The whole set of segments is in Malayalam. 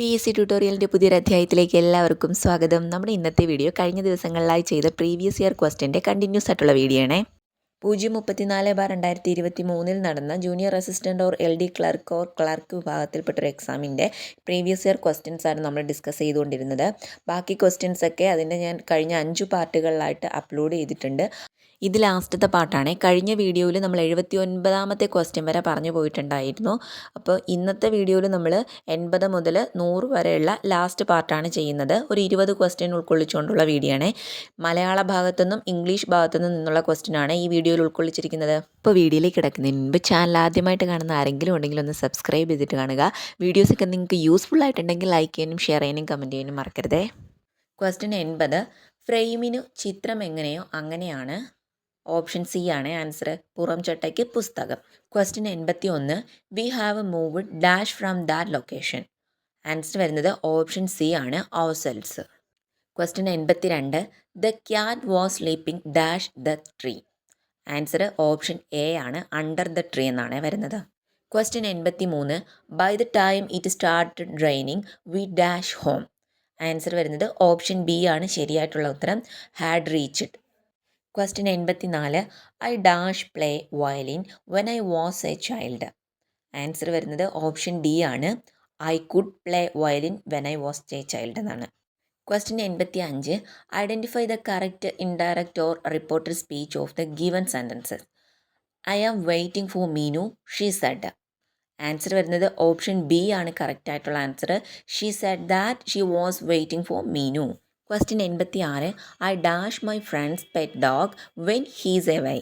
PSC ട്യൂട്ടോറിയലിൻ്റെ പുതിയൊരു അധ്യായത്തിലേക്ക് എല്ലാവർക്കും സ്വാഗതം. നമ്മുടെ ഇന്നത്തെ വീഡിയോ കഴിഞ്ഞ ദിവസങ്ങളിലായി ചെയ്ത പ്രീവിയസ് ഇയർ ക്വസ്റ്റ്യൻ്റെ കണ്ടിന്യൂസ് ആയിട്ടുള്ള വീഡിയോ ആണ്. 034/2023 നടന്ന junior assistant or LD clerk or clerk വിഭാഗത്തിൽപ്പെട്ടൊരു എക്സാമിൻ്റെ പ്രീവിയസ് ഇയർ ക്വസ്റ്റ്യൻസ് ആണ് നമ്മൾ ഡിസ്കസ് ചെയ്തുകൊണ്ടിരുന്നത്. ബാക്കി ക്വസ്റ്റ്യൻസ് ഒക്കെ അതിൻ്റെ ഞാൻ കഴിഞ്ഞ 5 പാർട്ടുകളിലായിട്ട് അപ്ലോഡ് ചെയ്തിട്ടുണ്ട്. ഇത് ലാസ്റ്റത്തെ പാർട്ടാണ്. കഴിഞ്ഞ വീഡിയോയിൽ നമ്മൾ 79ാമത്തെ ക്വസ്റ്റ്യൻ വരെ പറഞ്ഞു പോയിട്ടുണ്ടായിരുന്നു. അപ്പോൾ ഇന്നത്തെ വീഡിയോയിൽ നമ്മൾ 80 മുതൽ 100 വരെയുള്ള ലാസ്റ്റ് പാർട്ടാണ് ചെയ്യുന്നത്. ഒരു 20 ക്വസ്റ്റ്യൻ ഉൾക്കൊള്ളിച്ചുകൊണ്ടുള്ള വീഡിയോ ആണ്. മലയാള ഭാഗത്തുനിന്നും ഇംഗ്ലീഷ് ഭാഗത്തുനിന്നും നിന്നുള്ള ക്വസ്റ്റ്യൻ ആണ് ഈ വീഡിയോയിൽ ഉൾക്കൊള്ളിച്ചിരിക്കുന്നത്. ഇപ്പോൾ വീഡിയോയിലേക്ക് കിടക്കുന്നതിന് മുൻപ് ചാനൽ ആദ്യമായിട്ട് കാണുന്ന ആരെങ്കിലും ഉണ്ടെങ്കിൽ ഒന്ന് സബ്സ്ക്രൈബ് ചെയ്തിട്ട് കാണുക. വീഡിയോസൊക്കെ നിങ്ങൾക്ക് യൂസ്ഫുൾ ആയിട്ടുണ്ടെങ്കിൽ ലൈക്ക് ചെയ്യാനും ഷെയർ ചെയ്യാനും കമൻറ്റ് ചെയ്യാനും മറക്കരുതേ. ക്വസ്റ്റ്യൻ 80, ഫ്രെയിമിനു ചിത്രം എങ്ങനെയോ അങ്ങനെയാണ്. ഓപ്ഷൻ സി ആണ് ആൻസർ. പുറം ചട്ടയ്ക്ക് പുസ്തകം. Question 81, we have moved dash from that location. Answer വരുന്നത് ഓപ്ഷൻ സി ആണ്, ourselves. Question 82, the cat was sleeping dash the tree. Answer option A ആണ്, അണ്ടർ ദ ട്രീ എന്നാണ് വരുന്നത്. Question 83, by the time it started raining we dash home. Answer വരുന്നത് ഓപ്ഷൻ ബി ആണ് ശരിയായിട്ടുള്ള ഉത്തരം, had reached. Question 84, I dash play violin when I was a child. Answer വരുന്നത് ഓപ്ഷൻ ഡി ആണ്, I could play violin when I was a child എന്നാണ്. Question 85, identify the correct indirect or reported speech of the given sentences. I am waiting for Meenu, she said. Answer വരുന്നത് ഓപ്ഷൻ ബി ആണ് കറക്റ്റ് ആയിട്ടുള്ള answer. She said that she was waiting for Meenu. Question 86, I dash my friend's pet dog when he's away.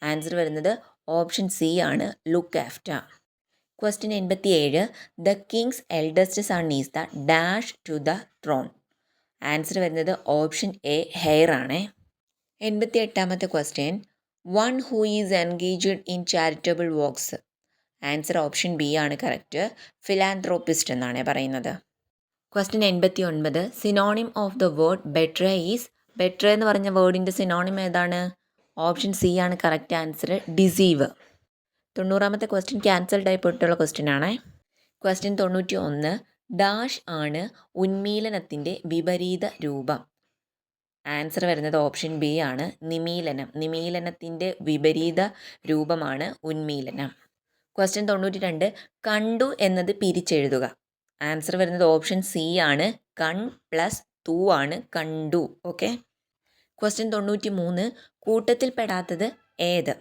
Answer വരുന്നത് ഓപ്ഷൻ സി ആണ്, look after. Question 87, the king's eldest son is the dash to the throne. Answer വരുന്നത് ഓപ്ഷൻ എ, ഹെയർ ആണ്. 88ാമത്തെ question, one who is engaged in charitable works. Answer option B ആണ് കറക്റ്റ്, ഫിലാന്ത്രോപ്പിസ്റ്റ് എന്നാണ് പറയുന്നത്. Question 89, synonym of the word betray is. Betray എന്ന് പറഞ്ഞ വേർഡിൻ്റെ സിനോണിം ഏതാണ്? ഓപ്ഷൻ സി ആണ് കറക്റ്റ് ആൻസർ, ഡിസീവ്. 90ാമത്തെ ക്വസ്റ്റ്യൻ ക്യാൻസൽ ടൈപ്പ് ഇട്ടുള്ള ക്വസ്റ്റ്യൻ ആണ്. ക്വസ്റ്റ്യൻ 91, ഡാഷ് ആണ് ഉന്മീലനത്തിൻ്റെ വിപരീത രൂപം. ആൻസർ വരുന്നത് ഓപ്ഷൻ ബി ആണ്, നിമീലനം. നിമീലനത്തിൻ്റെ വിപരീത രൂപമാണ് ഉന്മീലനം. ക്വസ്റ്റ്യൻ 92, കണ്ടു എന്നത് പിരിച്ചെഴുതുക. ആൻസർ വരുന്നത് ഓപ്ഷൻ സി ആണ്, കൺ പ്ലസ് തൂ ആണ്, കണ്ടു. ഓക്കെ. ക്വസ്റ്റ്യൻ 93, കൂട്ടത്തിൽപ്പെടാത്തത് ഏത്?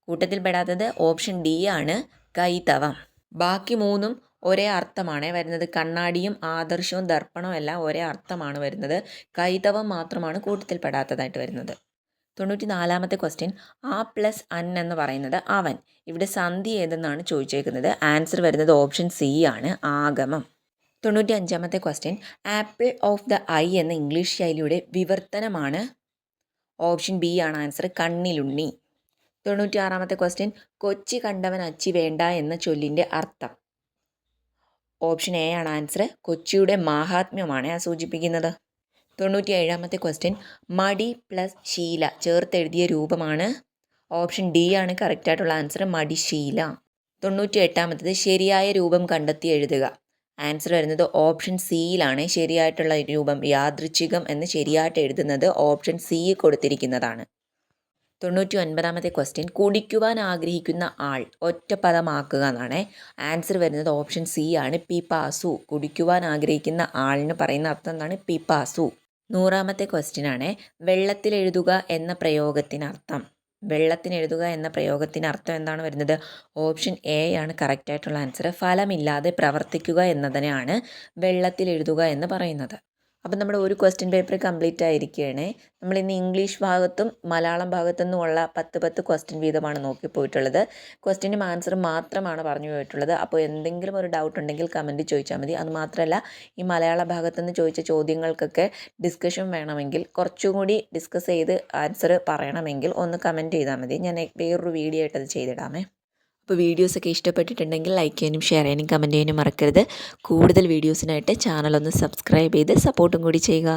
കൂട്ടത്തിൽപ്പെടാത്തത് ഓപ്ഷൻ ഡി ആണ്, കൈതവം. ബാക്കി മൂന്നും ഒരേ അർത്ഥമാണ് വരുന്നത്. കണ്ണാടിയും ആദർശവും ദർപ്പണവും എല്ലാം ഒരേ അർത്ഥമാണ് വരുന്നത്. കൈതവം മാത്രമാണ് കൂട്ടത്തിൽപ്പെടാത്തതായിട്ട് വരുന്നത്. 94ാമത്തെ ക്വസ്റ്റ്യൻ, ആ പ്ലസ് അൻ എന്ന് പറയുന്നത് അവൻ. ഇവിടെ സന്ധി ഏതെന്നാണ് ചോദിച്ചേക്കുന്നത്. ആൻസർ വരുന്നത് ഓപ്ഷൻ സി ആണ്, ആഗമം. 95ാമത്തെ question, apple of the eye എന്ന ഇംഗ്ലീഷ് ശൈലിയുടെ വിവർത്തനമാണ്. ഓപ്ഷൻ ബി ആണ് ആൻസർ, കണ്ണിലുണ്ണി. 96ാമത്തെ ക്വസ്റ്റ്യൻ, കൊച്ചി കണ്ടവൻ അച്ചി വേണ്ട എന്ന ചൊല്ലിൻ്റെ അർത്ഥം. ഓപ്ഷൻ എ ആണ് ആൻസർ, കൊച്ചിയുടെ മാഹാത്മ്യമാണ് സൂചിപ്പിക്കുന്നത്. 97ാമത്തെ ക്വസ്റ്റ്യൻ, മടി പ്ലസ് ശീല ചേർത്തെഴുതിയ രൂപമാണ്. ഓപ്ഷൻ ഡി ആണ് കറക്റ്റായിട്ടുള്ള ആൻസർ, മടിശീല. 98ാമത്തേത്, ശരിയായ രൂപം കണ്ടെത്തി എഴുതുക. ആൻസർ വരുന്നത് ഓപ്ഷൻ സിയിലാണ് ശരിയായിട്ടുള്ള രൂപം. യാദൃച്ഛികം എന്ന് ശരിയായിട്ട് എഴുതുന്നത് ഓപ്ഷൻ സി കൊടുത്തിരിക്കുന്നതാണ്. 99ാമത്തെ ക്വസ്റ്റ്യൻ, കുടിക്കുവാൻ ആഗ്രഹിക്കുന്ന ആൾ ഒറ്റപ്പദമാക്കുക എന്നാണ്. ആൻസർ വരുന്നത് ഓപ്ഷൻ സി ആണ്, പിപാസു. കുടിക്കുവാൻ ആഗ്രഹിക്കുന്ന ആളിന് പറയുന്ന അർത്ഥം എന്താണ്? പിപാസു. 100ാമത്തെ ക്വസ്റ്റ്യൻ ആണ്, വെള്ളത്തിലെഴുതുക എന്ന പ്രയോഗത്തിനർത്ഥം. വെള്ളത്തിനെഴുതുക എന്ന പ്രയോഗത്തിനർത്ഥം എന്താണ് വരുന്നത്? ഓപ്ഷൻ എ ആണ് കറക്റ്റായിട്ടുള്ള ആൻസർ, ഫലമില്ലാതെ പ്രവർത്തിക്കുക എന്നതിനെയാണ് വെള്ളത്തിലെഴുതുക എന്ന് പറയുന്നത്. അപ്പം നമ്മുടെ ഒരു ക്വസ്റ്റ്യൻ പേപ്പർ കംപ്ലീറ്റ് ആയിരിക്കുകയാണ്. നമ്മളിന്ന് ഇംഗ്ലീഷ് ഭാഗത്തും മലയാളം ഭാഗത്തു നിന്നുമുള്ള 10 ക്വസ്റ്റ്യൻ വീതമാണ് നോക്കിപ്പോയിട്ടുള്ളത്. ക്വസ്റ്റ്യനും ആൻസറും മാത്രമാണ് പറഞ്ഞു പോയിട്ടുള്ളത്. അപ്പോൾ എന്തെങ്കിലും ഒരു ഡൗട്ട് ഉണ്ടെങ്കിൽ കമൻറ്റ് ചോദിച്ചാൽ മതി. അതുമാത്രമല്ല, ഈ മലയാള ഭാഗത്തു നിന്ന് ചോദിച്ച ചോദ്യങ്ങൾക്കൊക്കെ ഡിസ്കഷൻ വേണമെങ്കിൽ, കുറച്ചും കൂടി ഡിസ്കസ് ചെയ്ത് ആൻസർ പറയണമെങ്കിൽ ഒന്ന് കമൻറ്റ് ചെയ്താൽ മതി. ഞാൻ വേറൊരു വീഡിയോ ആയിട്ട് അത് ചെയ്തിടാമേ. അപ്പോൾ വീഡിയോസൊക്കെ ഇഷ്ടപ്പെട്ടിട്ടുണ്ടെങ്കിൽ ലൈക്ക് ചെയ്യാനും ഷെയർ ചെയ്യാനും കമൻറ്റ് ചെയ്യാനും മറക്കരുത്. കൂടുതൽ വീഡിയോസിനായിട്ട് ചാനലൊന്ന് സബ്സ്ക്രൈബ് ചെയ്ത് സപ്പോർട്ടും കൂടി ചെയ്യുക.